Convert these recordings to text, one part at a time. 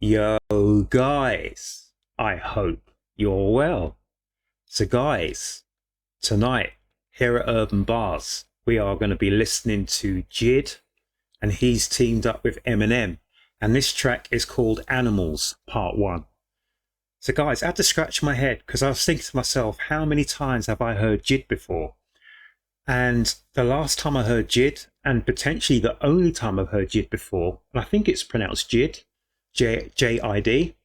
Yo, guys, I hope you're well. So, guys, tonight here at Urb'n Barz, we are going to be listening to JID, and he's teamed up with Eminem, and this track is called Animals Part 1. So, guys, I had to scratch my head because I was thinking to myself, how many times have I heard JID before? And the last time I heard JID, and potentially the only time I've heard JID before, and I think it's pronounced JID, JID,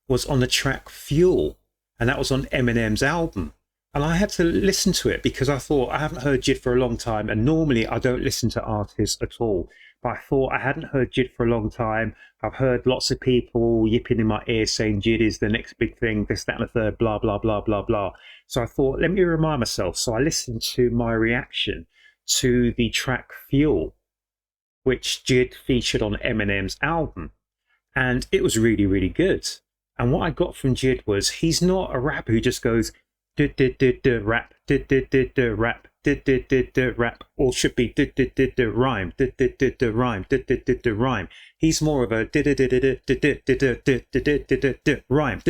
was on the track Fuel, and that was on Eminem's album. And I had to listen to it because I thought I haven't heard JID for a long time, and normally I don't listen to artists at all. But I thought I hadn't heard JID for a long time. I've heard lots of people yipping in my ear saying JID is the next big thing, this, that, and the third, blah, blah, blah, blah, blah. So I thought, let me remind myself. So I listened to my reaction to the track Fuel, which JID featured on Eminem's album. And it was really, really good. And what I got from JID was he's not a rapper who just goes rap, rap, rap, or should be rhyme, rhyme, rhyme. He's more of a rhyme, rhyme,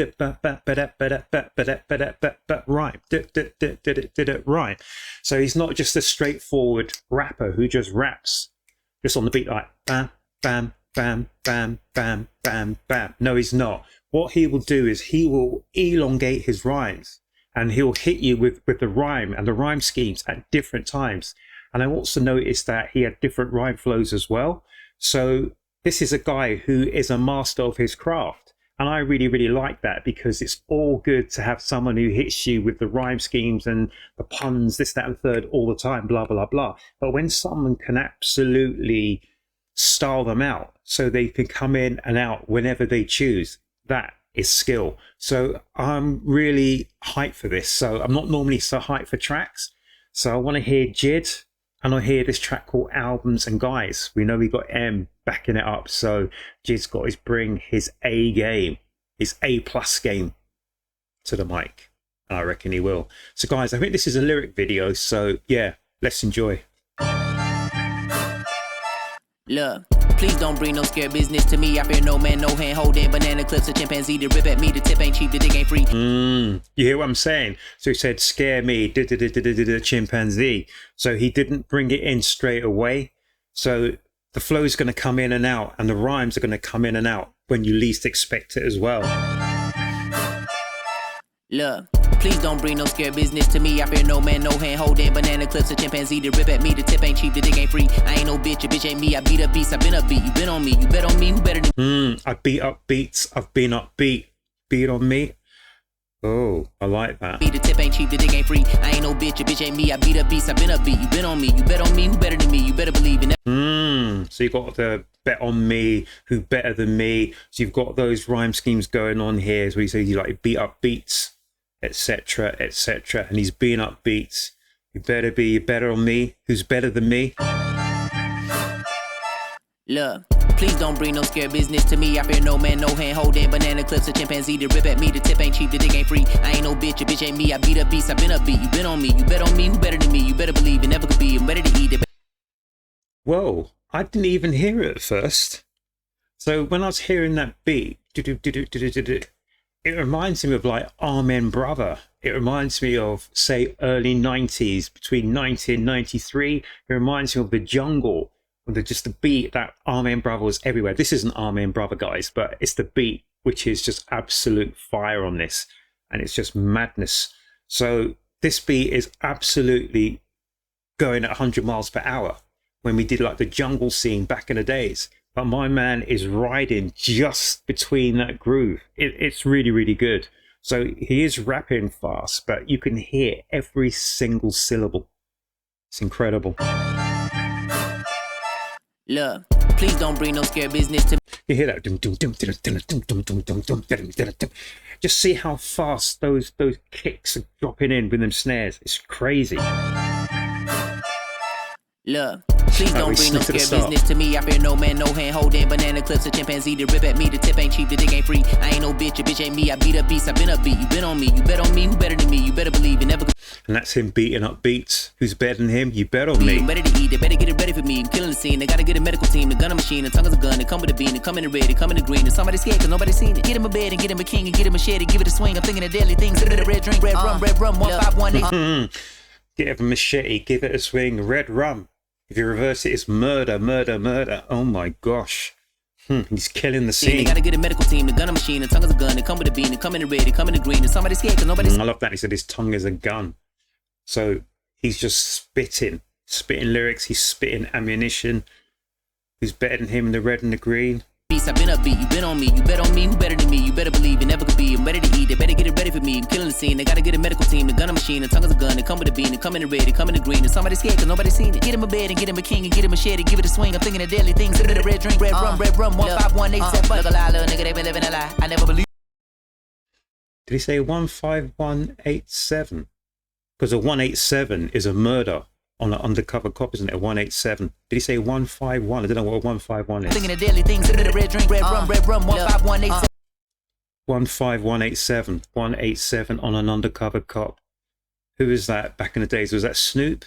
rhyme. So he's not just a straightforward rapper who just raps just on the beat like bam, bam, bam, bam, bam, bam, bam. No, he's not. What he will do is he will elongate his rhymes, and he'll hit you with the rhyme and the rhyme schemes at different times. And I also noticed that he had different rhyme flows as well. So this is a guy who is a master of his craft. And I really, really like that because it's all good to have someone who hits you with the rhyme schemes and the puns, this, that, and the third all the time, blah, blah, blah. But when someone can absolutely style them out so they can come in and out whenever they choose, that is skill. So I'm really hyped for this. So I'm not normally so hyped for tracks. So I want to hear JID, and I hear this track called Albums. And guys, we know we got M backing it up. So JID's got to bring his A game, his A+ game to the mic. And I reckon he will. So guys, I think this is a lyric video. So yeah, let's enjoy. Look, please don't bring no scared business to me. I fear no man, no hand holding banana clips, a chimpanzee to rip at me. The tip ain't cheap, the dick ain't free. You hear what I'm saying? So he said, scare me, chimpanzee. So he didn't bring it in straight away. So the flow is going to come in and out, and the rhymes are going to come in and out when you least expect it as well. Look, please don't bring no scared business to me. I fear no man, no hand holding banana clips, a chimpanzee to rip at me. The tip ain't cheap, the dick ain't free. I ain't no bitch, a bitch ain't me. I beat up beats, I've been up beat. You been on me, you bet on me, who better than I beat up beats, I've been up beat. Beat on me. Oh, I like that. The tip ain't cheap, the dick ain't free. I ain't no bitch, a bitch ain't me. I beat up beats, I've been up beat. You been on me, you bet on me, who better than me. You better believe in that. So you got the bet on me, who better than me. So you've got those rhyme schemes going on here. So he says you like beat up beats, etc., etc. And he's being up beats. You better on me, who's better than me. Look, please don't bring no scared business to me. I fear no man, no hand holding banana clips, a chimpanzee to rip at me. The tip ain't cheap, the dick ain't free. I ain't no bitch, a bitch ain't me. I beat up beats, I've been up beat. You been on me, you bet on me, who better than me. You better believe it never could be. I'm ready to eat it. Whoa, I didn't even hear it at first. So when I was hearing that beat, it reminds me of like Amen Brother. It reminds me of, say, early 90s, between 1993. It reminds me of The Jungle. Just the beat that Amen Brother was everywhere. This isn't Amen Brother, guys, but it's the beat which is just absolute fire on this, and it's just madness. So this beat is absolutely going at 100 miles per hour when we did like the jungle scene back in the days. But my man is riding just between that groove. It's really, really good. So he is rapping fast, but you can hear every single syllable. It's incredible. Look, please don't bring no scared business to me. You hear that? Just see how fast those kicks are dropping in with them snares. It's crazy. Look, please don't bring no Snip to the scare start. business to me. I fear no man, no hand holding banana clips, a chimpanzee to rip at me. The tip ain't cheap, the dick ain't free. I ain't no bitch, a bitch ain't me. I beat up beats, I been a beat. You bet on me, you bet on me. Who better than me? You better believe it never. And that's him beating up beats. Who's better than him? You bet on You me. better to eat, they better get it ready for me. I'm killing the scene, they gotta get a medical team. The gun a machine, the tongue is a gun. They come with a bean, they come in the red, they come in the green. And somebody scared cause nobody's seen it. Get him a bed and get him a king and get him a shed and give it a swing. I'm thinking of deadly things. Red drink, red rum, 1518. Get him a machete, give it a swing. Red rum. If you reverse it, it's murder, murder, murder. Oh my gosh. He's killing the They scene. gotta get a medical team, the gun a machine, the tongue is a gun. They come with a bean, they come in the red, they come in the green. And somebody scared cause nobody's I love that he said his tongue is a gun. So he's just spitting lyrics. He's spitting ammunition. Who's better than him in the red and the green? beast, I been a beat. You bet on me, you bet on me. Who better than me? You better believe it never could be. I'm ready to eat, they better get it ready for me. I'm killing the scene, they gotta get a medical team. The gun a machine, the tongue is a gun. They come with a bean, they come in the red, they come in the green. And somebody scared cause nobody's seen it. Get him a bed and get him a king and get him a shed and give it a swing. I'm thinking of deadly things. Red drink, red rum, 1518. Look a lie, little nigga, they been living a lie. I never believe. Did he say 15187? Because a 187 is a murder on an undercover cop, isn't it? A 187. Did he say 151? I don't know what a 151 is. Thinking of deadly things. Red drink, red rum, 1518. 15187. 187 on an undercover cop. Who is that back in the days? Was that Snoop?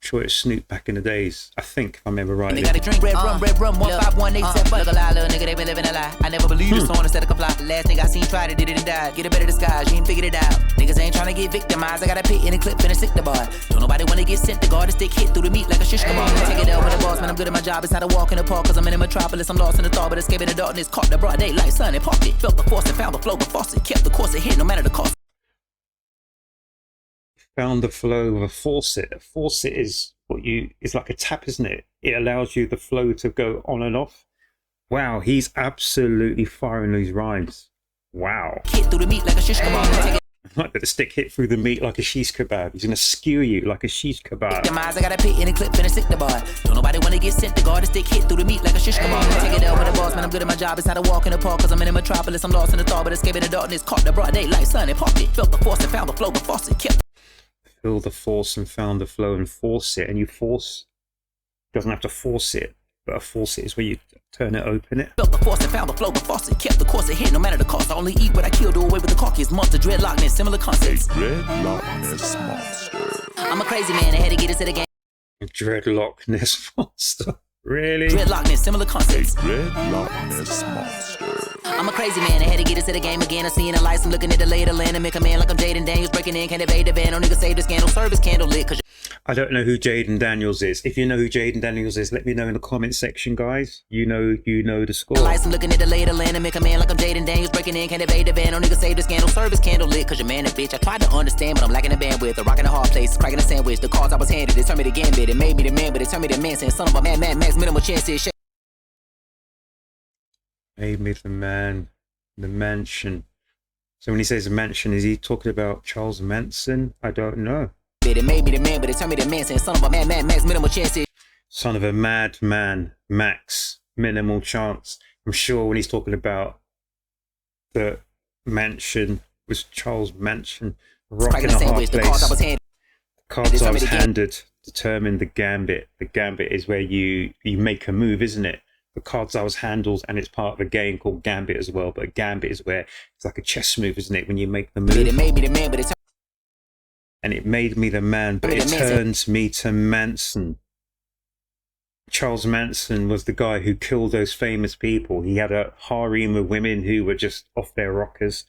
I'm sure it's Snoop back in the days. I think, if I remember They rightly. gotta drink red rum, 1518. Look a lie, little nigga, they been living a lie. I never believed this song instead of comply. The last nigga I seen tried it, did it and died. Get a better disguise, you ain't figured it out. Niggas ain't trying to get victimized. I got a pit in a clip and a sick the bar. Don't nobody wanna get sent to guard. A stick hit through the meat like a shish kebab. Take it out with the boss, man, I'm good at my job. It's not a walk in the park, cause I'm in a metropolis. I'm lost in the thought, but escaping the darkness. Caught the broad daylight, sun and parked it. Felt the force and found the flow, the faucet. Kept the course ahead, no matter the cost. Found the flow of a faucet. A faucet is it's like a tap, isn't it? It allows you the flow to go on and off. Wow, he's absolutely firing these rhymes. Wow. Hit through the meat like a shish kebab. Like that the stick hit through the meat like a shish kebab. He's gonna skew you like a shish kebab. Victimized, I got a pit in a clip and a sick the bar. Don't nobody wanna get sent to guard. A stick hit through the meat like a shish kebab. Take it out with the boss, man, I'm good at my job. It's not a walk in the park, cause I'm in a metropolis. I'm lost in the thought, but escaping the darkness. Caught the broad daylight, sun and parked it. Felt the force and found the flow, the faucet. Kept Feel the force and found the flow and force it. And you force, doesn't have to force it, but a force it is where you turn it, open it. Felt the force and found the flow, the faucet. Kept the course ahead, no matter the cost. I only eat what I kill, do away with the carcass. Monster, dreadlockness, similar concepts. Dreadlockness monster. I'm a crazy man, I had to get into the game. Dreadlockness monster. Really? Dreadlockness, similar concepts. Dreadlockness monster. I'm a crazy man, I had to get into the game again. I'm seeing the lights, I'm looking at the lay of the land and make a man like I'm Jaden Daniels breaking in. Can't evade the van, no nigga save the scandal, service candle lit. Cause I don't know who Jaden Daniels is. If you know who Jaden Daniels is, let me know in the comment section, guys. You know the score. the lights, I'm looking at the lay of the land and make a man like I'm Jaden Daniels breaking in. Can't evade the van, no nigga save the scandal, service candle lit. Cause your man a bitch, I tried to understand, but I'm lacking the bandwidth. A rock in a hard place, cracking a sandwich. The cards I was handed, it turned me to gambit. It made me the man, but it turned me to man. Saying son of a man, max, minimal chances. Made me the man, the mansion. So when he says mansion, is he talking about Charles Manson? I don't know. It made me the man, but it turned me to man. Saying son of a man, max, minimal chances. Son of a madman, Max, minimal chance. I'm sure when he's talking about the mansion, was Charles Manson, rock in a hard The cards I was place. handed. Cards I was handed determine the gambit. The gambit is where you make a move, isn't it? The cards I was handled, and it's part of a game called Gambit as well. But a gambit is where it's like a chess move, isn't it? When you make the move. It made me the man, but it And it made me the man, but it turns me to Manson. Charles Manson was the guy who killed those famous people. He had a harem of women who were just off their rockers.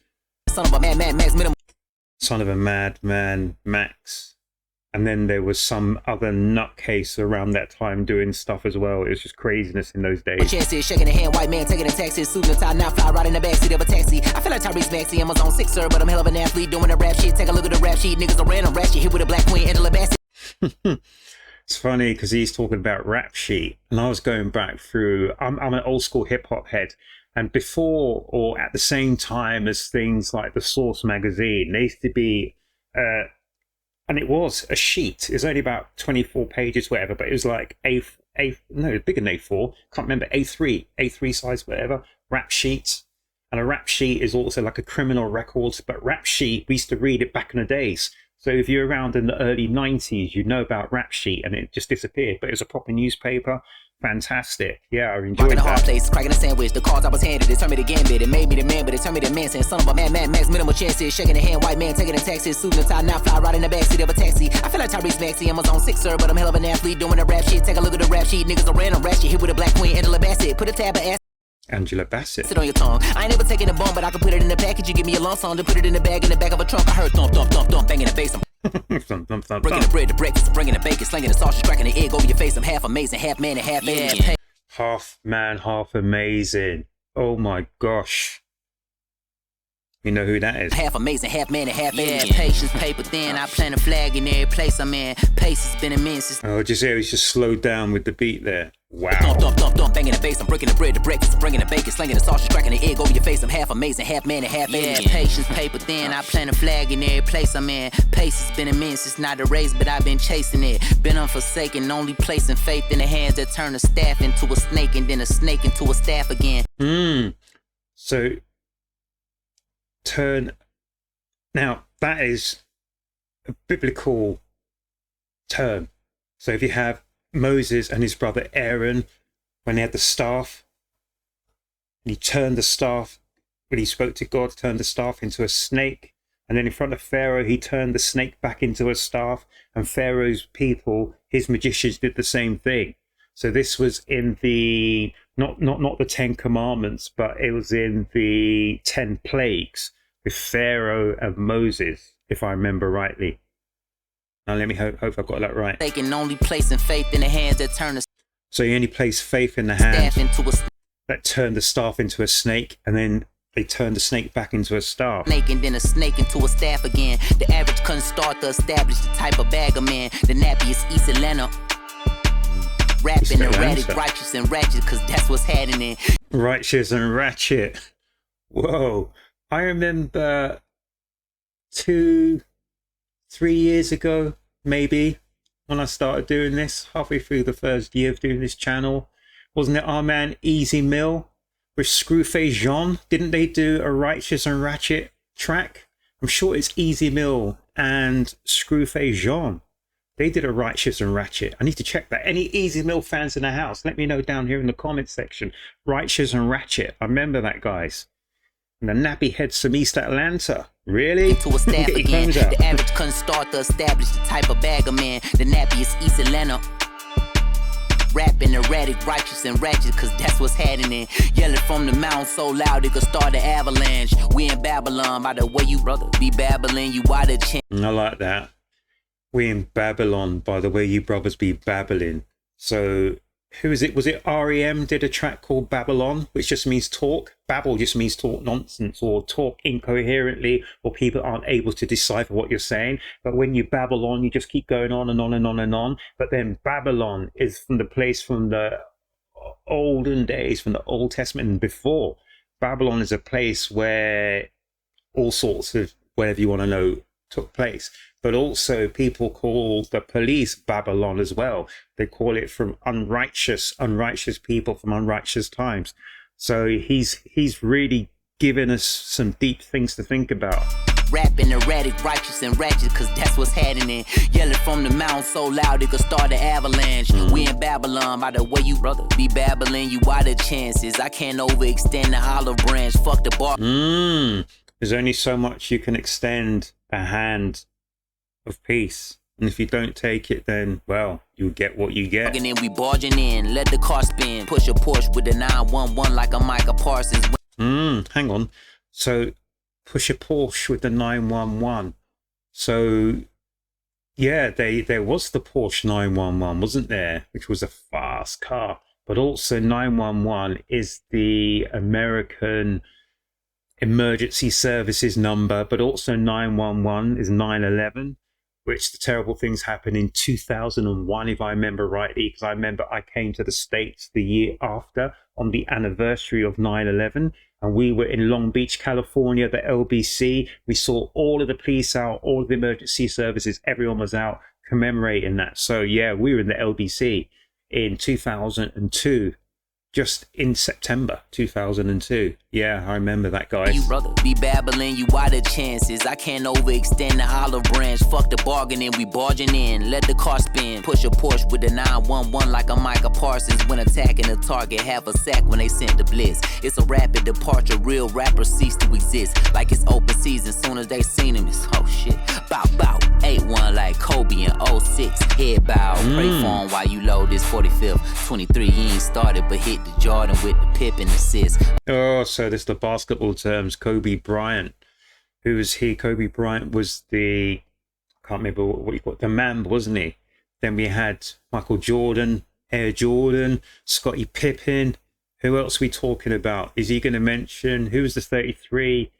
son of a man, max, minimal. Son of a madman, Max. And then there was some other nutcase around that time doing stuff as well. It was just craziness in those days. Chances, shaking a hand, white man taking a taxi, suit and tie, now fly right in the backseat of a taxi. I feel like Tyrese Maxey, I'm on 6, sir, but I'm hell of an athlete doing the rap shit. Take a look at the rap sheet, niggas are random rap shit, hit with a black queen, Angela Bassett. It's funny because he's talking about rap sheet, and I was going back through. I'm an old school hip hop head, and before or at the same time as things like the Source magazine, there used to be, and it was a sheet. It was only about 24 pages, whatever, but it was like no, it was bigger than A4. Can't remember, A3 size, whatever. Rap sheet, and a rap sheet is also like a criminal records, but rap sheet we used to read it back in the days. So if you're around in the early 90s, you know about Rap Sheet, and it just disappeared. But it was a proper newspaper. Fantastic. Yeah, I enjoyed Rocking the hard that. place, cracking a sandwich. The cards I was handed, it turned me to gambit. It made me the man, but it turned me to man. Saying son of a man, max, minimal chances. Shaking the hand, white man, taking the taxis. Suit and tie, now fly right in the backseat of a taxi. I feel like Tyrese Maxey, Amazon 6, sir, but I'm hell of an athlete doing the rap shit. Take a look at the rap sheet. Niggas are random rap shit. Here with a black queen, Angela Bassett. Put a tab of ass. Angela Bassett. Sit on your tongue. I ain't never taking a bone, but I can put it in the package. You give me a lump sum to put it in the back of a trunk. I heard thump, thump, thump, thump, banging the bass. Thump, thump, thump, Breaking the bread to breakfast, bringing the bacon, slinging the sausage, cracking the egg over your face. I'm half amazing, half man, and half alien. Half man, half amazing. Oh my gosh. You know who that is? Half amazing, half man, and half alien. Patience, paper thin. I plant a flag in every place I'm in. Pace has been immense. Oh, just here, he's just slowed down with the beat there. Wow. Thump, thump, thump, thump, banging the bass. I'm breaking the bread to breakfast, bringing the bacon, slinging the sausage, cracking the egg over your face. I'm half amazing, half man, and half alien. Patience, paper thin. I plant a flag in every place I'm in. Pace has been immense. It's not a race, but I've been chasing it. Been unforsaken, only placing faith in the hands that turn a staff into a snake, and then a snake into a staff again. So turn. Now that is a biblical term. So if you have Moses and his brother Aaron, when they had the staff, and he turned the staff, when he spoke to God, turned the staff into a snake, and then in front of Pharaoh, he turned the snake back into a staff, and Pharaoh's people, his magicians, did the same thing. So this was in the, not the 10 Commandments, but it was in the 10 plagues with Pharaoh and Moses, if I remember rightly. Now let me hope I've got that right. They can only placing faith in the hands that turn a So you only place faith in the hand staff into a that turned the staff into a snake, and then they turned the snake back into a staff. snake, and then a snake into a staff again. The average couldn't start to establish the type of bag of man. The nappy is East Atlanta. Rapping erratic, righteous and ratchet, cause that's what's happening. Righteous and ratchet. Whoa. I remember 2-3 years ago, maybe, when I started doing this, halfway through the first year of doing this channel. Wasn't it our man Easy Mill with Screwface Jean? Didn't they do a Righteous and Ratchet track? I'm sure it's Easy Mill and Screwface Jean. They did a Righteous and Ratchet. I need to check that. Any Easy Mill fans in the house, let me know down here in the comments section. Righteous and Ratchet. I remember that, guys. And the nappy heads from East Atlanta. Really? Into a staff again. The average couldn't start to establish the type of bag of man. The nappy is East Atlanta. Rapping erratic, righteous and ratchet, cause that's what's happening. Yelling from the mountain so loud it could start an avalanche. We in Babylon, by the way you brother be babbling, you out of chin. I like that. We in Babylon, by the way you brothers be babbling. So who is it? Was it REM did a track called Babylon, which just means talk. Babble just means talk nonsense or talk incoherently, or people aren't able to decipher what you're saying. But when you babble on, you just keep going on and on and on and on. But then Babylon is from the place from the olden days, from the Old Testament and before. Babylon is a place where all sorts of, whatever you want to know, took place. But also people call the police Babylon as well. They call it from unrighteous people from unrighteous times. So he's really given us some deep things to think about. Rapping erratic, righteous and ratchet, cause that's what's happening. Yelling from the mountain so loud it could start an avalanche. We in Babylon, by the way you brother be babbling, you out of chances. I can't overextend the olive branch, fuck the bar. There's only so much you can extend a hand of peace, and if you don't take it, then well, you get what you get. And then we barging in, let the car spin, push a Porsche with the 911 like a Micah Parsons. Hang on. So push a Porsche with the 911. So yeah, there was the Porsche 911, wasn't there? Which was a fast car, but also 911 is the American emergency services number, but also 911 is 9/11. Which the terrible things happened in 2001, if I remember rightly, because I remember I came to the States the year after on the anniversary of 9/11, and we were in Long Beach, California, the LBC. We saw all of the police out, all of the emergency services, everyone was out commemorating that. So yeah, we were in the LBC in 2002. just in September 2002. Yeah, I remember that, guys. You brother be babbling, you why the chances? I can't overextend the olive branch. Fuck the bargaining, we barging in. Let the car spin. Push a Porsche with the 911 like a Micah Parsons. When attacking a target, have a sack when they sent the blitz. It's a rapid departure, real rappers cease to exist. Like it's open season, soon as they seen him, it's oh shit. Bow bow, 8-1 like Kobe in 06. Head bow, pray for him while you load this 45th. 23, he ain't started, but hit the Jordan with the pip and assist. Oh, so this the basketball terms. Kobe Bryant. Who was he? Kobe Bryant was the, I can't remember what you call it, the man, wasn't he? Then we had Michael Jordan, Air Jordan, Scottie Pippen. Who else are we talking about? Is he going to mention who was the 33?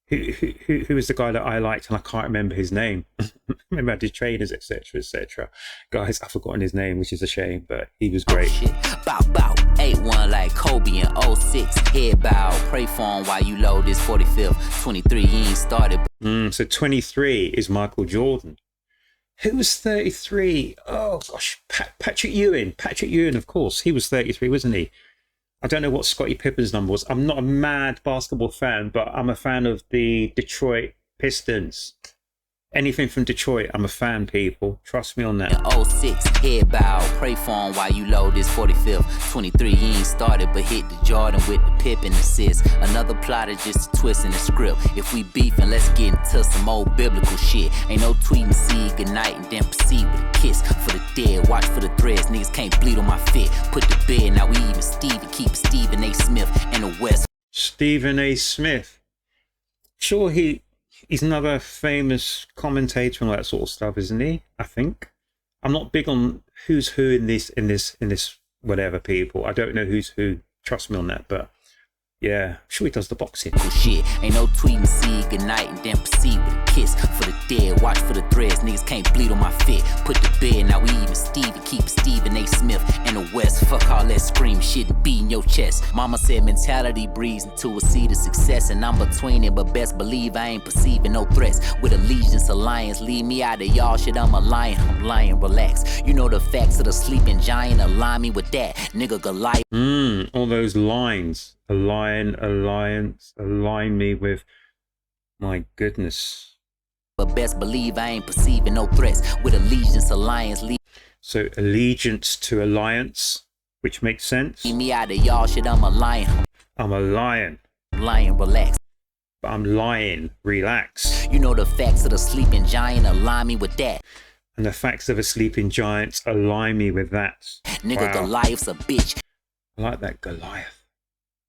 Who was the guy that I liked and I can't remember his name? Remember his trainers, etc., etc. Guys, I've forgotten his name, which is a shame, but he was great. Oh, shit. Bow bow, 8-1 like Kobe in 06. Head bow, pray for him while you load this 45th. 23, he ain't started. So 23 is Michael Jordan. Who was 33? Oh gosh, Patrick Ewing. Patrick Ewing, of course, he was 33, wasn't he? I don't know what Scottie Pippen's number was. I'm not a mad basketball fan, but I'm a fan of the Detroit Pistons. Anything from Detroit, I'm a fan, people. Trust me on that. 06, head bow, pray for him while you load this 45th. 23, he ain't started, but hit the Jordan with the pip and assist. Another plotter, just a twist in the script. If we beefing, let's get into some old biblical shit. Ain't no tweeting, see goodnight, and then proceed with a kiss. For the dead, watch for the threads, niggas can't bleed on my fit. Put the bed, now we even Stevie, keep Stephen A. Smith in the West. Stephen A. Smith. Sure, he's another famous commentator and all that sort of stuff, isn't he? I think. I'm not big on who's who in this whatever, people. I don't know who's who. Trust me on that, but yeah, I'm sure he does the boxing. Shit, ain't no tweeting, see goodnight, and then proceed with a kiss. For the dead, watch for the threads, niggas can't bleed on my fit. Put the bed, now we even Stevie, keep Stephen A. Smith in the West. Fuck all that scream shit and beating your chest. Mama said mentality breeds into a seed of success, and I'm between it, but best believe I ain't perceiving no threats. With allegiance alliance, leave me out of y'all shit, I'm a lion, I'm lying, relax. You know the facts of the sleeping giant, align me with that, nigga Goliath. All those lines. A lion, alliance, align me with, my goodness. But best believe I ain't perceiving no threats. With allegiance alliance, so allegiance to alliance, which makes sense. leave me out of y'all shit, I'm a lion. I'm a lion. Lion, relax. But I'm lying, relax. You know the facts of the sleeping giant, align me with that. And the facts of a sleeping giant align me with that. Nigga, Wow. Goliath's a bitch. I like that, Goliath.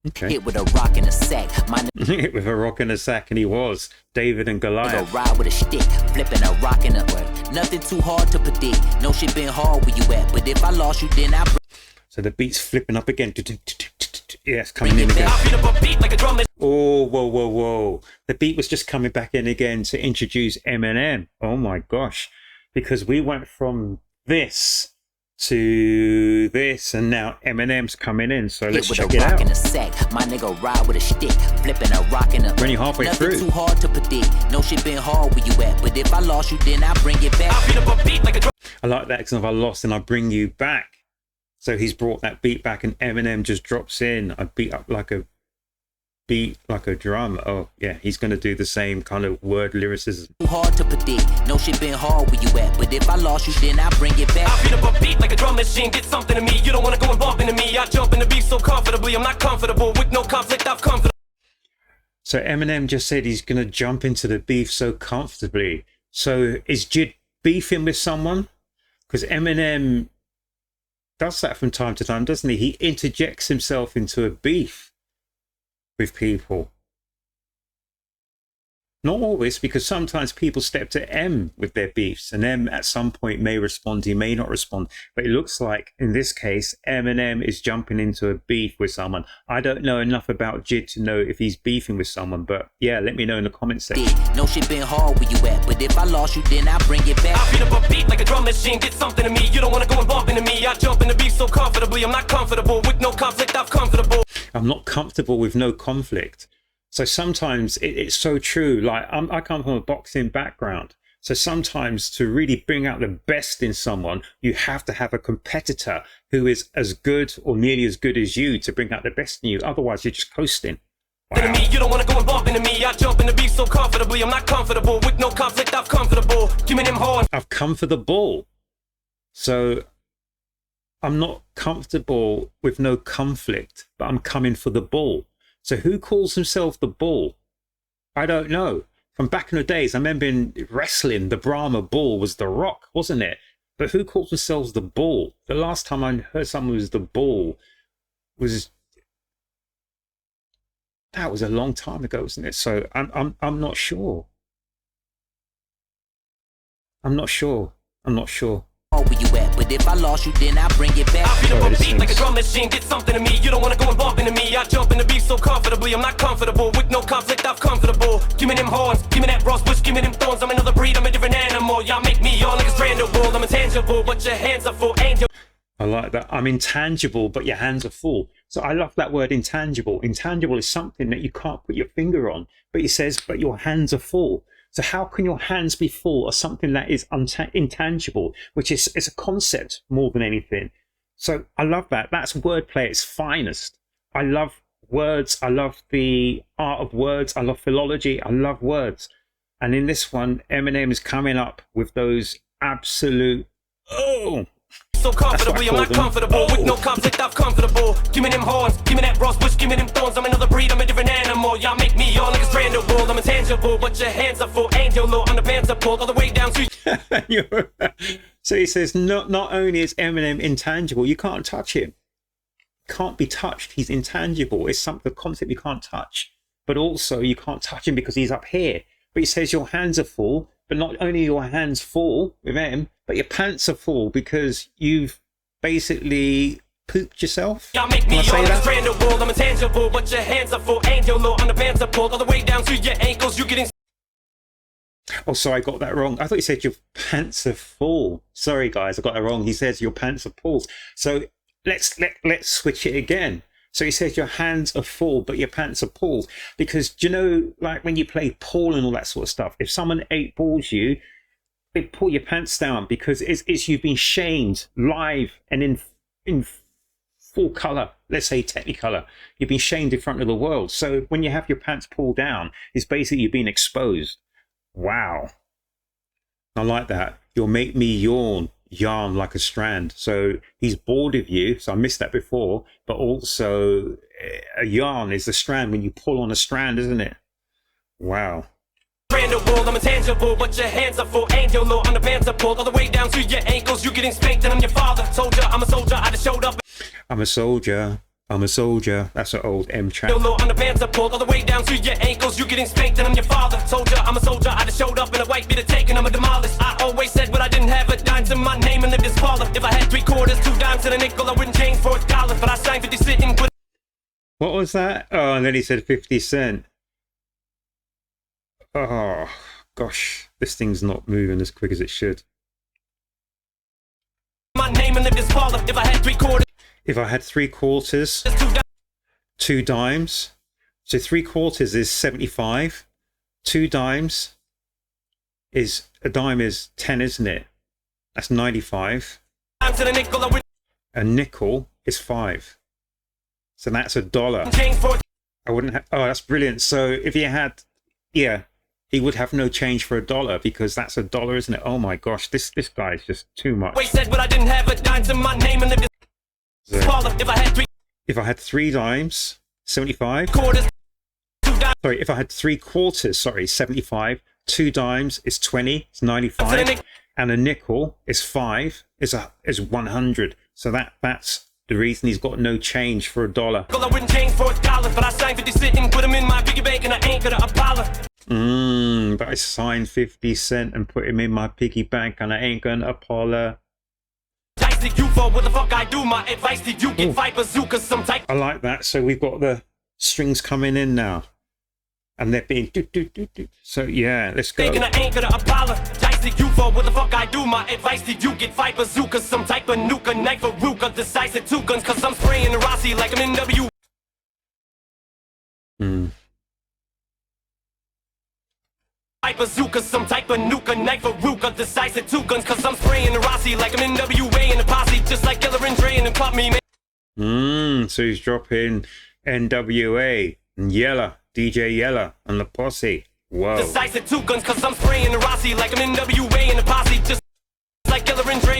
Okay. Hit with a rock and a sack. My Hit with a rock and a sack, and he was David and nigga Goliath. ride with a stick, flipping a rock and a word. Nothing too hard to predict. No shit been hard where you at, but if I lost you, then I So the beat's flipping up again. Yes, coming in again. Oh, whoa, whoa, whoa. The beat was just coming back in again to introduce Eminem. Oh my gosh. Because we went from this to this, and now Eminem's coming in. So let's hit with check a it rock out. and a sack. My nigga ride with a stick, flipping a rock and a. We're only halfway Nothing through. too hard to predict. No shit been hard where you at, but if I lost you, then I bring it back. I like that, because if I lost, and I bring you back. So he's brought that beat back, and Eminem just drops in. I beat like a drum. Oh yeah, he's gonna do the same kind of word lyricism. Too hard to predict. No shit been hard where you at, but if I lost you, then I bring it back. I beat up a beat like a drum machine, get something to me. You don't wanna go and bump into me. I jump in the beat so comfortably. I'm not comfortable with no conflict. I've comfortable. So Eminem just said he's gonna jump into the beef so comfortably. So is JID beefing with someone? Because Eminem does that from time to time, doesn't he? He interjects himself into a beef with people. Not always, because sometimes people step to M with their beefs, and M at some point may respond, he may not respond. But it looks like, in this case, Eminem is jumping into a beef with someone. I don't know enough about JID to know if he's beefing with someone, but yeah, let me know in the comment section. No shit been hard where you at, but if I lost you, then I bring it back. I beat up a beat like a drum machine, get something to me. You don't wanna go and bump into me. I jump in the beat so comfortably. I'm not comfortable with no conflict. I've comfortable. I'm not comfortable with no conflict. So sometimes it's so true. Like I come from a boxing background. So sometimes to really bring out the best in someone, you have to have a competitor who is as good or nearly as good as you to bring out the best in you. Otherwise, you're just coasting. Wow. You don't want to go and bump into me. I jump in the beat so comfortably. I'm not comfortable with no conflict. I'm comfortable. Give me them horns. I've come for the ball. So I'm not comfortable with no conflict, but I'm coming for the ball. So who calls himself the ball? I don't know. From back in the days, I remember in wrestling, the Brahma bull was the Rock, wasn't it? But who calls themselves the bull? The last time I heard someone was the bull was, that was a long time ago, wasn't it? So I'm not sure. I'm not sure. Where you at? But if I lost you, then I bring it back. I beat up a beat like a drum machine. Get something to me. You don't want to go and bump into me. I jump in the beat so comfortably. I'm not comfortable with no conflict. I'm comfortable. Give me them horns. Give me that rose bush. Give me them thorns. I'm another breed. I'm a different animal. Y'all make me all like a stranded bull. I'm intangible, but your hands are full. Angel. I like that. I'm intangible, but your hands are full. So I love that word intangible. Intangible is something that you can't put your finger on, but he says, but your hands are full. So how can your hands be full of something that is intangible, which is a concept more than anything? So I love that. That's wordplay at its finest. I love words. I love the art of words. I love philology. I love words. And in this one, Eminem is coming up with those absolute, So comfortably, I'm not comfortable with no conflict. I'm comfortable. Give me them horns, give me that rose bush, give me them thorns. I'm another breed, I'm a different animal. Y'all make me all like a stranded bull. I'm intangible, but your hands are full. Angel low on the pants are pulled all the way down to. So he says, not only is Eminem intangible, you can't touch him. Can't be touched. He's intangible. It's the concept you can't touch. But also you can't touch him because he's up here. But he says your hands are full. But not only your hands full with M, but your pants are full because you've basically pooped yourself. Y'all make me Can I say that? stranded bull. I'm intangible, but your hands are full. Angel low on the pants are pulled all the way down to your ankles. You getting. Oh, sorry, I got that wrong. I thought he said your pants are full. Sorry, guys, I got that wrong. He says your pants are full. So let's switch it again. So he says your hands are full, but your pants are pulled. Because, do you know, like when you play pool and all that sort of stuff, if someone 8-balls you, they pull your pants down because it's you've been shamed live and in full colour, let's say Technicolor. You've been shamed in front of the world. So when you have your pants pulled down, it's basically you've been exposed. Wow. I like that. You'll make me yarn like a strand. So he's bored of you. So I missed that before. But also a yarn is the strand when you pull on a strand, isn't it? Wow. I'm intangible, but your hands are full. Angel low on the pants are pulled all the way down to your ankles. You getting spanked and I'm your father. Soldier, I'm a soldier. I just showed up. I'm a soldier. I'm a soldier. That's an old M track. Low on the pants are pulled all the way down to your ankles. You getting spanked and I'm your father. Soldier, I'm a soldier. I just showed up in a white beat of taken. I'm a demolish. I always said what I didn't have a dime to my name and lived as baller. If I had 3 quarters, 2 dimes and a nickel, I wouldn't change for $1. But I signed 50 Cent and put. What was that? Oh, and then he said 50 Cent. Oh, gosh. This thing's not moving as quick as it should. My name and lived as baller. If I had 3 quarters. If I had 3 quarters, 2 dimes. So 3 quarters is 75. 2 dimes is, a dime is 10, isn't it? That's 95. A nickel is 5. So that's $1. I wouldn't have, oh, that's brilliant. So if you had, yeah, he would have no change for $1 because that's $1, isn't it? Oh my gosh, this guy is just too much. Said, but I didn't have a dime to my name and lived So, if I had 3 dimes, 75. quarters. Sorry, if I had 3 quarters, 75. 2 dimes is 20, it's 95. And a nickel is 5, is 100. So that's the reason he's got no change for $1. I wouldn't change for $1, but I signed 50 Cent and put him in my piggy bank and I ain't gonna Apollo. But I signed 50 Cent and put him in my piggy bank and I ain't gonna Apollo. You for what the fuck I do, my advice to you get fight bazooka some type. I like that. So we've got the strings coming in now. And they're being do. So yeah, let's go. I ain't gonna apologize to you for what the fuck I do. My advice to you get fight bazooka, some type of nuka, knife or ruka, decisive 2 guns, cause I'm spraying Rossi like I'm in W. bazooka, some type of nuke, a knife, a ruka, decisive two guns, cause I'm spraying the Rossi like I'm NWA in the posse, just like Iller and Dre and Pop Me, man. So he's dropping NWA and Yella, DJ Yella and the posse. Whoa. Decisive two guns, cause I'm spraying the Rossi like I'm NWA in the posse, just like Iller and Dre.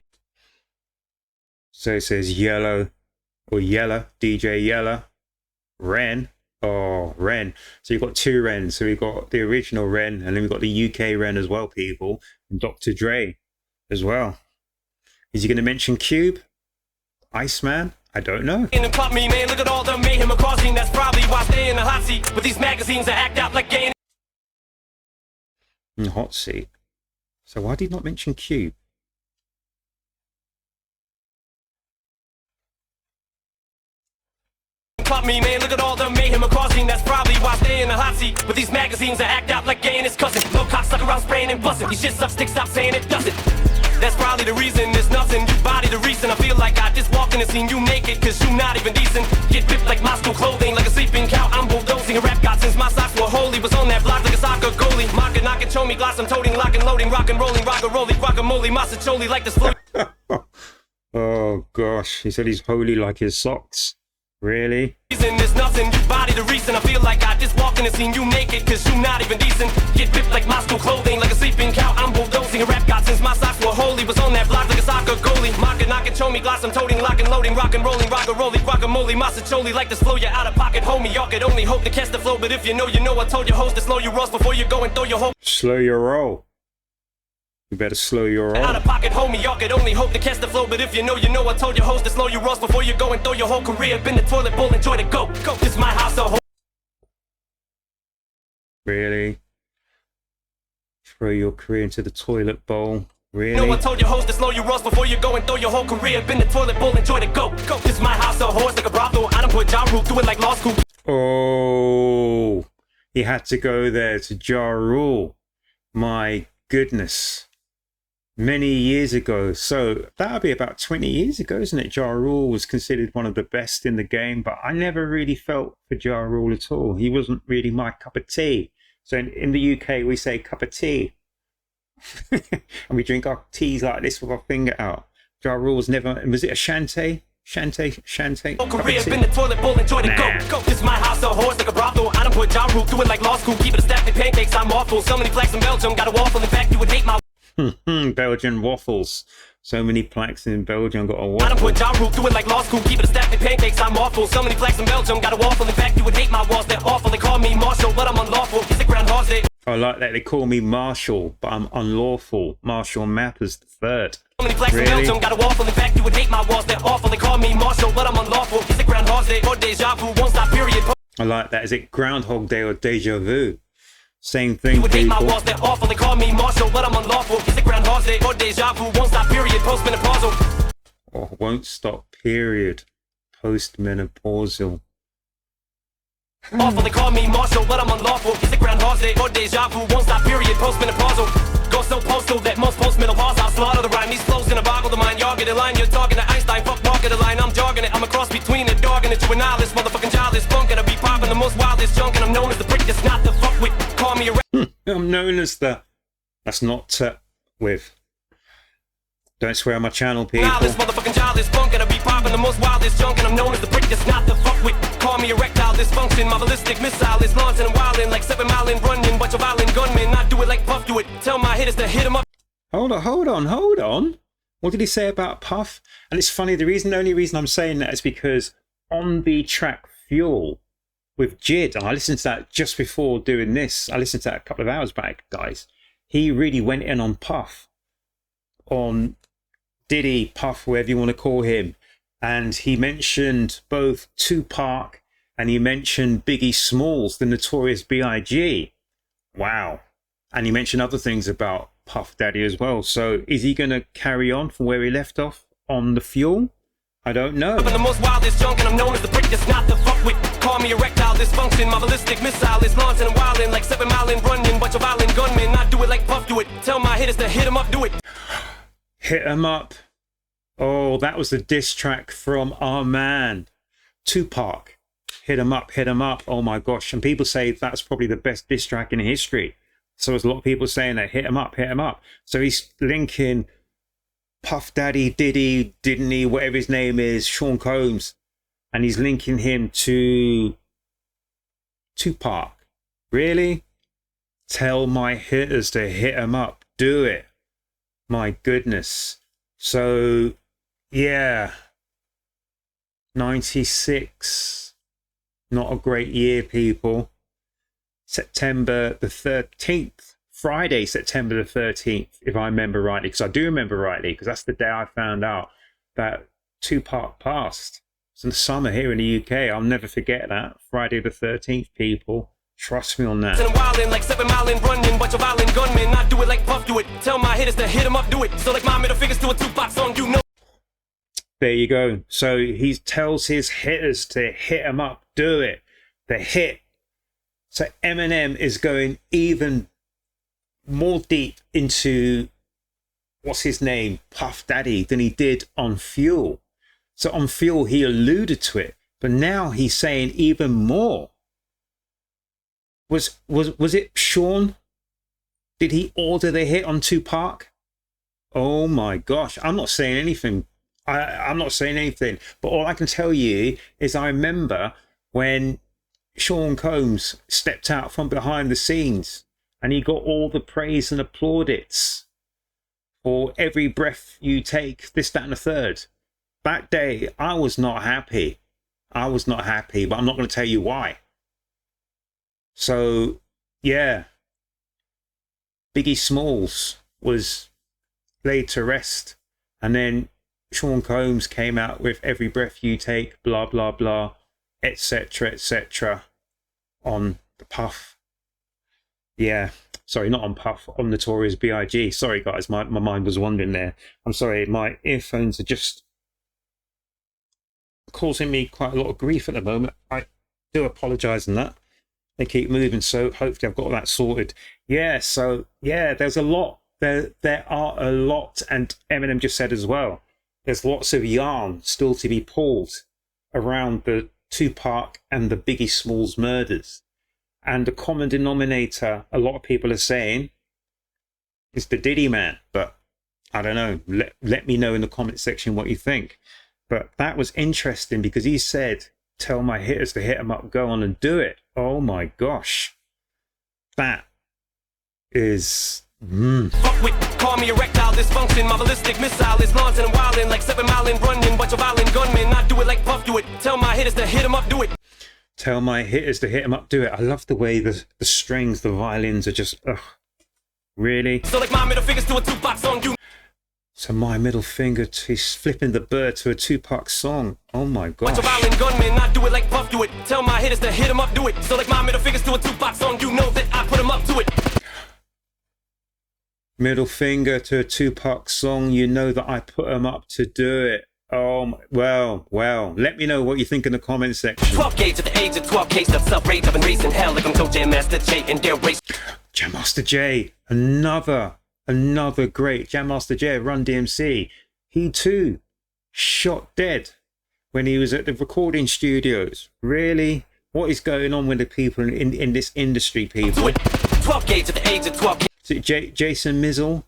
So it says Yellow or Yella, DJ Yella, Ren. Oh, Ren. So you've got two Rens. So we've got the original Ren, and then we've got the UK Ren as well, people. And Dr. Dre as well. Is he going to mention Cube? Iceman? I don't know. And Pop Me, man, look at all the mayhem causing. That's probably why I stay in the hot seat with these magazines that act out like gay. In the hot seat. So why did he not mention Cube? Pop Me, man, look at all the mayhem causing. That's probably why I stay in the hot seat with these magazines that act out like gay and his cousin. No cocksucker around spraying and busting. These shit suck, stick, stop saying it doesn't. That's probably the reason there's nothing. You body the reason. I feel like I just walked in and seen you naked, cause you not even decent. Get ripped like Moscow clothing, like a sleeping cow. I'm bulldozing a rap god since my socks were holy. Was on that block like a soccer goalie. Mocking, knocking, show me glass. I'm toting, locking, loading, rockin', rolling, rock-a-rolling, guacamole, massacholi like this flow. Oh gosh, he said he's holy like his socks. Really? There's nothing, you body the reason. I feel like I just walked in and seen you naked, cause you not even decent. Get ripped like Moscow clothing, like a sleeping cow. I'm bulldozing a rap god since my socks were holy. Was on that block like a soccer goalie. Mocking, knocking, show me glass. I'm toting, locking, loading, rockin', rolling, rock-a-rolling, guacamole, massacholi like this flow. You're out of pocket, homie. Y'all could only hope to catch the flow, but if you know, I told your host to slow your rolls before you go and throw your whole. Slow your roll. You better slow your roll. Out of pocket, homie, y'all could only hope to catch the flow, but if you know, I told your host to slow your rolls before you go and throw your whole career. Been the toilet bowl, enjoy the go. This is my house, so Really? Throw your career into the toilet bowl. Really? I told your host to slow your rolls before you go and throw your whole career. Been the toilet bowl, enjoy the go. This is my house, so horse like a brothel. I done put Ja Rule through it like law school. Oh, he had to go there to Ja Rule. My goodness. Many years ago. So that'll be about 20 years ago, isn't it? Ja Rule was considered one of the best in the game, but I never really felt for Ja Rule at all. He wasn't really my cup of tea. So in the UK, we say cup of tea. And we drink our teas like this with our finger out. Ja Rule was never, was it a Shantae? Shantae. Career, been the toilet bowl, enjoy the go. This is my house, so horse like a brothel. I done put Ja Rule through it like law school. Keep it a stack of pancakes, I'm awful. So many plaques in Belgium, got a waffle. In fact, you would hate my Belgian waffles. So many plaques in Belgium, got a waffle. I done put Ja Rule through it like law school. Keep it a stack of pancakes, I'm awful. So many plaques in Belgium, got a waffle. In fact, you would hate my walls, they're awful. They call me Marshall, but I'm unlawful. It's a Groundhog's Day. I like that they call me Marshall, but I'm unlawful. Marshall Mathers III. So many plaques in Belgium, got a waffle. In fact, you would hate my walls, they're awful. They call me Marshall, but I'm unlawful. It's a Groundhog's Day or deja vu, won't stop, period. I like that. Is it Groundhog Day or deja vu? Same thing, you would hate my people. walls, they're awful. They call me Marshall, but I'm unlawful. It's a Groundhog's Day or deja vu, won't stop, period. Postmenopausal. Oh, won't stop, period. Postmenopausal. Awful, they call me Marshall, but I'm unlawful. It's a Groundhog's Day or deja vu, won't stop, period. Postmenopausal. Go so postal that most postmenopause, I'll slaughter the rhyme. These flows in a boggle the mind. Y'all get a line, you're talking to Einstein. Fuck walking the line, I'm jogging it. I'm a cross between a dog and a juvenilist. Motherfucking childish punk, and I be popping the most wildest junk. And I'm known as the prick that's not the fuck with. Call me a I'm known as the... That's not with. Don't swear on my channel, people. This motherfucking childish punk, and I be popping the most wildest junk. And I'm known as the prick that's not the fuck with. Call me erectile dysfunction. My ballistic missile is launching and wildin' like 7 Mile and running. Bunch of violent gunmen, not do it like Puff do it. Tell my hitters to hit him up. Hold on. What did he say about Puff? And it's funny, the only reason I'm saying that is because on the track Fuel with JID, and I listened to that just before doing this. I listened to that a couple of hours back, guys. He really went in on Puff, on Diddy, Puff, whatever you want to call him. And he mentioned both Tupac and he mentioned Biggie Smalls, the notorious B.I.G. Wow. And he mentioned other things about Puff Daddy as well. So is he going to carry on from where he left off on the Fuel? I don't know. The most wildest junk, and I'm known as the prick that's not the fuck with. Call me erectile dysfunction. My ballistic missile is launching and wildin' like 7 Mile and running. Bunch of violent gunmen, not do it like Puff do it. Tell my hitters to hit him up, do it. Hit him up. Oh, that was the diss track from our man Tupac. Hit him up. Oh my gosh. And people say that's probably the best diss track in history. So there's a lot of people saying that hit him up, hit him up. So he's linking Puff Daddy, Diddy, Diddy, whatever his name is, Sean Combs, and he's linking him to Tupac. Really? Tell my hitters to hit him up. Do it. My goodness. So, yeah. 96. Not a great year, people. September the 13th. Friday, September the 13th, if I remember rightly. Because I do remember rightly, because that's the day I found out that Tupac passed. It's in the summer here in the UK. I'll never forget that. Friday the 13th, people. Trust me on that. Wildin' like 7 Mile and running, bunch of violent gunmen. I do it like Puff, do it. Tell my hitters to hit 'em up, do it. So like my middle fingers to a Tupac song, you know. There you go. So he tells his hitters to hit 'em up, do it. The hit. So Eminem is going even more deep into, what's his name, Puff Daddy, than he did on Fuel. So on Fuel, he alluded to it, but now he's saying even more. Was it Sean? Did he order the hit on Tupac? Oh my gosh, I'm not saying anything. I'm not saying anything, but all I can tell you is I remember when Sean Combs stepped out from behind the scenes and he got all the praise and applaudits for every breath you take, this, that, and the third. That day, I was not happy. I was not happy, but I'm not going to tell you why. So, yeah. Biggie Smalls was laid to rest. And then Sean Combs came out with Every Breath You Take, blah, blah, blah, etc., on the Puff. Yeah. Sorry, not on Puff, on Notorious B.I.G. Sorry, guys, my mind was wandering there. I'm sorry, my earphones are just causing me quite a lot of grief at the moment. I do apologise on that. They keep moving, so hopefully I've got that sorted. Yeah, so, yeah, there's a lot. There are a lot, and Eminem just said as well, there's lots of yarn still to be pulled around the Tupac and the Biggie Smalls murders. And the common denominator, a lot of people are saying, is the Diddy man. But I don't know. Let me know in the comment section what you think. But that was interesting because he said, tell my hitters to hit them up, go on and do it. Oh my gosh. That is... Fuck with, call me erectile dysfunction. My ballistic missile is launching and wildin' like 7 Mile and running, bunch of violent gunmen. I do it like Puff, do it. Tell my hitters to hit 'em up, do it. Tell my hitters to hit 'em up, do it. I love the way the strings, the violins are just, ugh, really? So like my middle fingers to a Tupac song, you. So my middle finger to, he's flipping the bird to a Tupac song. Oh my gosh. Bunch of violent gunmen, I do it like Puff, do it. Tell my hitters to hit 'em up, do it. So like my middle fingers to a Tupac song, you know that I put 'em up to it. Middle finger to a Tupac song, you know that I put 'em up to do it. Oh, well, let me know what you think in the comment section. 12 gauge at the age of 12 case of self-rage. I've been racing hell like I'm Coach Jam Master J and their race. Jam Master J, another great Jam Master J, Run DMC. He too shot dead when he was at the recording studios. Really? What is going on with the people in this industry, people? 12 gauge at the age of 12 gauge. Is it Jason Mizell?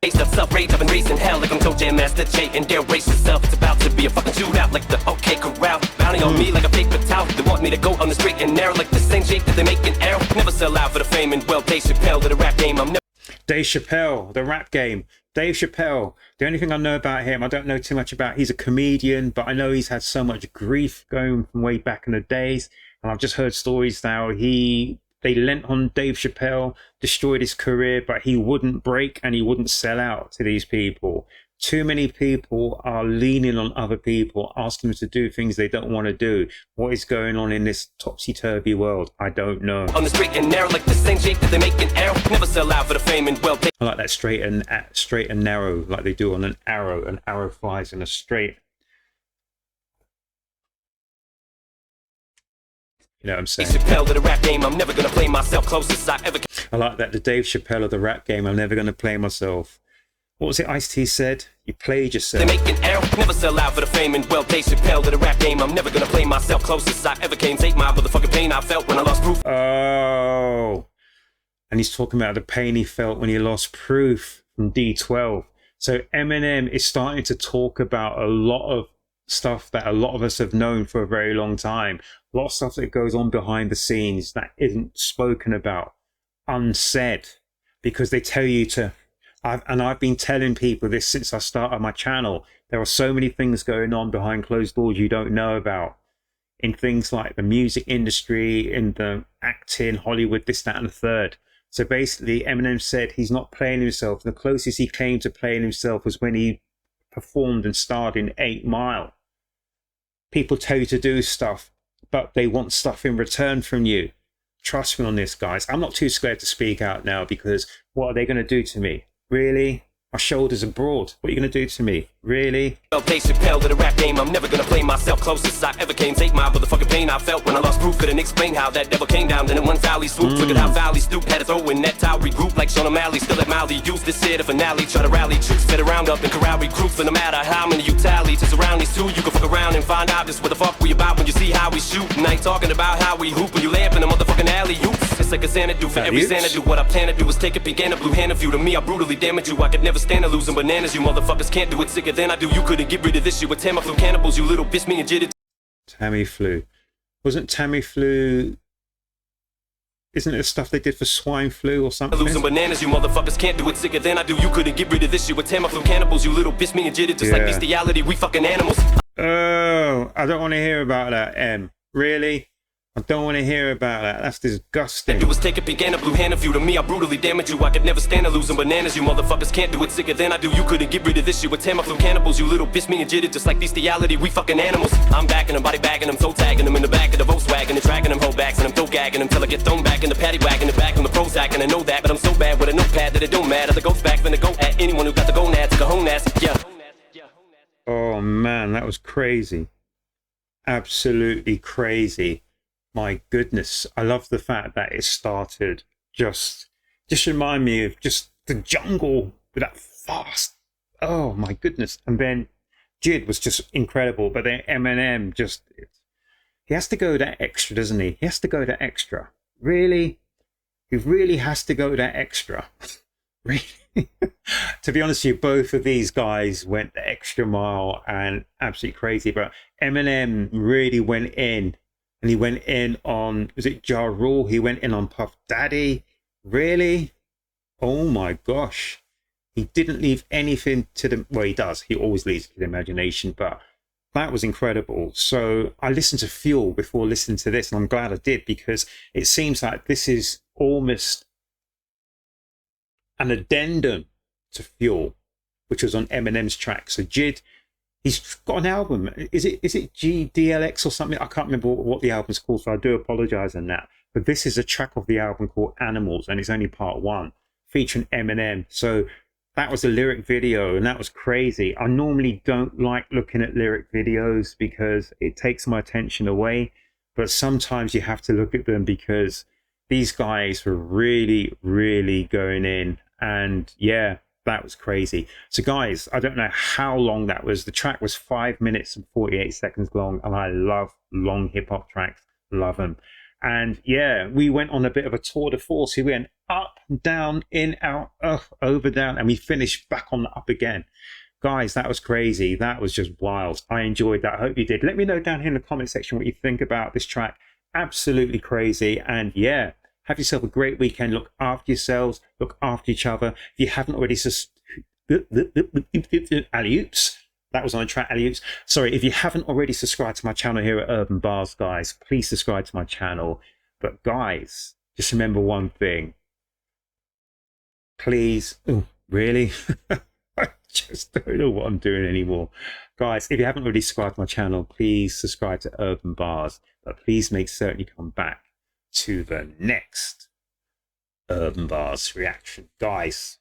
Based up self-rage, I've been racing hell like I'm Coach Jam Master J and their race itself. It's about to be a fucking shootout like the OK Corral. Bounty on me like a paper towel. They want me to go on the straight and narrow like the same shape that they make an arrow. Never sell out for the fame and well, Dave Chappelle to the rap game. I'm never. Dave Chappelle, the rap game. Dave Chappelle. The only thing I know about him, I don't know too much about. He's a comedian, but I know he's had so much grief going from way back in the days. And I've just heard stories now. They lent on Dave Chappelle, destroyed his career, but he wouldn't break and he wouldn't sell out to these people. Too many people are leaning on other people, asking them to do things they don't want to do. What is going on in this topsy-turvy world? I don't know. On the straight and narrow like the same shape that they make an arrow. Never sell out for the fame and well. I like that straight and narrow, like they do on an arrow. An arrow flies in a straight. You know what I'm saying? Chappelle to the rap game, I'm never gonna play myself closest I ever. I like that. The Dave Chappelle of the rap game, I'm never gonna play myself. What was it Ice-T said? You played yourself. They make an arrow, never sell out for the fame and well. Dave Chappelle to the rap game, I'm never gonna play myself closest I ever came. Take my motherfucking pain I felt when I lost proof. Oh. And he's talking about the pain he felt when he lost Proof from D12. So Eminem is starting to talk about a lot of stuff that a lot of us have known for a very long time. A lot of stuff that goes on behind the scenes that isn't spoken about, unsaid, because they tell you to. I've been telling people this since I started my channel. There are so many things going on behind closed doors you don't know about, in things like the music industry, in the acting, Hollywood, this, that, and the third. So basically, Eminem said he's not playing himself. The closest he came to playing himself was when he performed and starred in 8 Mile. People tell you to do stuff, but they want stuff in return from you. Trust me on this, guys. I'm not too scared to speak out now, because what are they going to do to me? Really? My shoulders are broad. What are you going to do to me? Really? Dave Chappelle to the rap game. I'm never gonna play myself. Closest I ever came. Take my motherfucking pain I felt when I lost Proof. Couldn't explain how that devil came down. Then in one valley swoop. Look at how Valley stooped. Had to throw in that towel. Regroup like Sean O'Malley. Still at Mally. Use this year the finale. Try to rally troops. Better round up and corral recruits. And no matter how many you tally to surround these two, you can fuck around and find out just what the fuck we about when you see how we shoot. And I ain't talking about how we hoop when you lay up in the motherfucking alley oops. It's like a Xanadu for every Xanadu. What I plan to do is take a peek and a blue hand of you. To me, I brutally damage you. I could never stand to losing bananas. You motherfuckers can't do it sicker than I do. You couldn't get rid of this shit with Tamiflu cannibals. You little bitch, me and JID. Tamiflu. Wasn't Tamiflu... Isn't it the stuff they did for swine flu or something? Losing bananas, you motherfuckers can't do it sicker than I do. You couldn't get rid of this shit with Tamiflu cannibals. You little bitch, me and JID. Just like bestiality, we fucking animals. Oh, I don't want to hear about that, Em. Really? I don't want to hear about that. That's disgusting. It was take a peek and a blue hand of you. To me, I brutally damage you. I could never stand to losing bananas. You motherfuckers can't do it sicker than I do. You couldn't get rid of this shit with Tamiflu cannibals. You little bitch, me and JID. Just like bestiality, we fucking animals. I'm backing them, body bagging them, toe tagging them in the back of the Volkswagen and dragging them whole backs and I'm toe gagging them till I get thrown back in the paddy wagon, the back on the Prozac. And I know that, but I'm so bad with a notepad that it don't matter. The ghost back finna go at anyone who got the gonads, cajonas. Yeah. Oh man, that was crazy. Absolutely crazy. My goodness, I love the fact that it started just remind me of just the jungle with that fast. Oh my goodness. And then JID was just incredible, but then Eminem just, he has to go that extra, doesn't he? He has to go that extra. Really? He really has to go that extra. Really? To be honest with you, both of these guys went the extra mile and absolutely crazy, but Eminem really went in. And he went in on, was it Ja Rule? He went in on Puff Daddy. Really? Oh my gosh. He didn't leave anything to the, well, he does. He always leaves to the imagination, but that was incredible. So I listened to Fuel before listening to this, and I'm glad I did, because it seems like this is almost an addendum to Fuel, which was on Eminem's track. So JID, he's got an album. Is it GDLX or something? I can't remember what the album's called, so I do apologize on that. But this is a track of the album called Animals, and it's only part 1, featuring Eminem. So that was a lyric video, and that was crazy. I normally don't like looking at lyric videos because it takes my attention away, but sometimes you have to look at them because these guys were really, really going in. And yeah, that was crazy. So guys, I don't know how long that was. The track was 5 minutes and 48 seconds long, and I love long hip-hop tracks. Love them. And yeah, we went on a bit of a tour de force. We went up, down, in, out, over, down, and we finished back on the up again. Guys, that was crazy. That was just wild. I enjoyed that. I hope you did. Let me know down here in the comment section what you think about this track. Absolutely crazy. And yeah, have yourself a great weekend. Look after yourselves. Look after each other. If you haven't already, alley-oops. That was on the track, alley-oops. Sorry, if you haven't already subscribed to my channel here at Urb'n Barz, guys, please subscribe to my channel. But guys, just remember one thing. Please, really? I just don't know what I'm doing anymore. Guys, if you haven't already subscribed to my channel, please subscribe to Urb'n Barz. But please make certain you come back to the next Urb'n Barz reaction. Guys,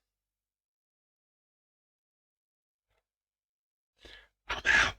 I'm out.